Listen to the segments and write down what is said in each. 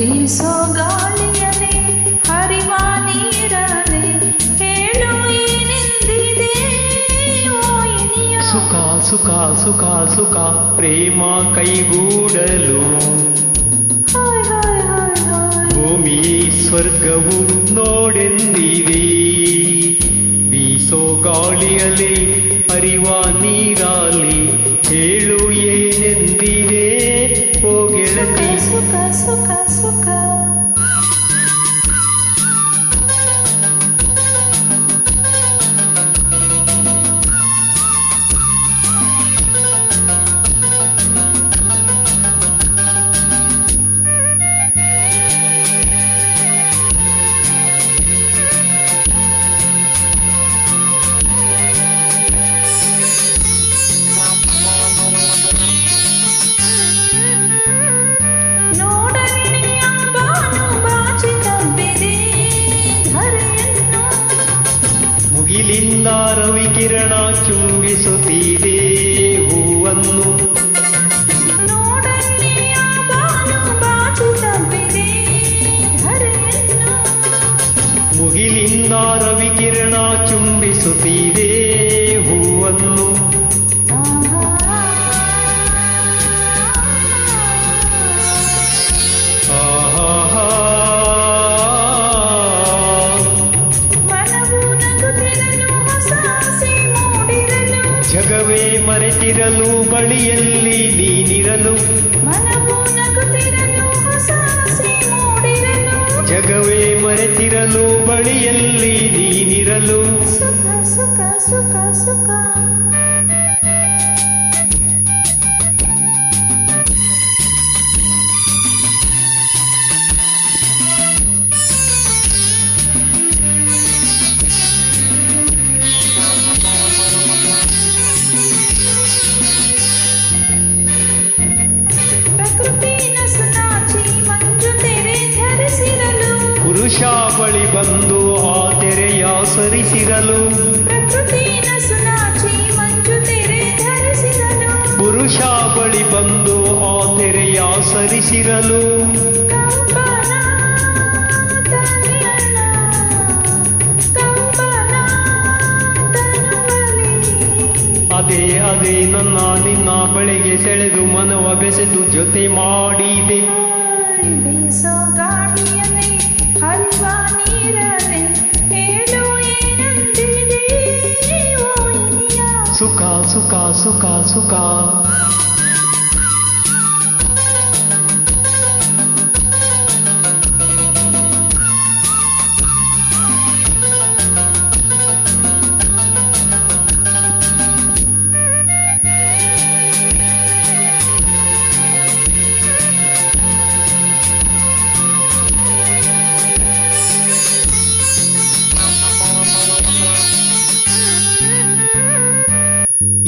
ಬೀಸೋ ಗಾಳಿಯಲೇ ಹರಿವ ನೀರಲೇ ಹೇಳು ಏನೆಂದಿದೆ ಓ ಇನಿಯ. ಸುಖ ಸುಖ ಸುಖ ಸುಖ ಪ್ರೇಮ ಕೈಗೂಡಲು ಭೂಮಿ ಸ್ವರ್ಗವು ನೋಡೆಂದಿದೆ. ಬೀಸೋ ಗಾಳಿಯಲಿ ಹರಿವ ನೀರಾಲಿ ಹೇಳು ಏನೆಂದಿದೆ ಓ ಗೆಳತಿ. ಸುಖ ಸುಖ ಸುಖ ಮುಗಿಲಿಂದ ರವಿಕಿರಣ ಚುಂಬಿಸುತ್ತಿದೆ ಹೂವನ್ನು. ಮುಗಿಲಿಂದ ರವಿಕಿರಣ ಚುಂಬಿಸುತ್ತಿದೆ ಹೂವನ್ನು. ಜಗವೇ ಮರೆತಿರಲು ಬಳಿಯಲ್ಲಿ ನೀನಿರಲು. ಜಗವೇ ಮರೆತಿರಲು ಬಳಿಯಲ್ಲಿ ನೀನಿರಲು. ಸುಖ ಸುಖ ಸುಖ ಸುಖ ಪುರುಷ ಬಳಿ ಬಂದು ಆ ತೆರೆಯ ಸರಿಸಿರಲು. ಪುರುಷ ಬಳಿ ಬಂದು ಆ ತೆರೆಯ ಸರಿಸಿರಲು. ಅದೇ ಅದೇ ನನ್ನ ನಿನ್ನ ಬಳಿಗೆ ಸೆಳೆದು ಮನವ ಬೆಸೆದು ಜೊತೆ ಮಾಡಿದೆ. ಬೀಸೋ ಗಾಳಿಯಲೇ ಹರಿವ ನೀರಲೇ ಹೇಳು ಏನೆಂದಿದೆ ಓ ಇನಿಯ. ಸುಖ ಸುಖ ಸುಖ ಸುಖ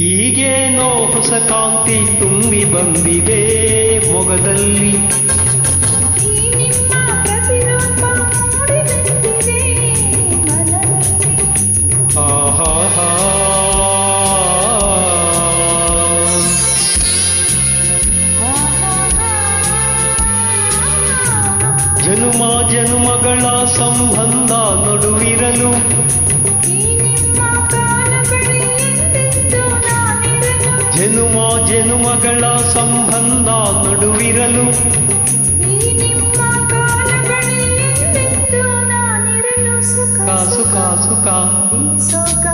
ಈಗೇನೋ ಹೊಸ ಕಾಂತಿ ತುಂಬಿ ಬಂದಿದೆ ಮೊಗದಲ್ಲಿ. ಆಹಾ ಜನುಮ ಜನುಮಗಳ ಸಂಬಂಧ ನಡುವಿರಲು. ಜನುಮ ಜನುಮಗಳ ಸಂಬಂಧ ನಡುವಿರಲು. ಸುಖ ಸುಖ ಸುಖ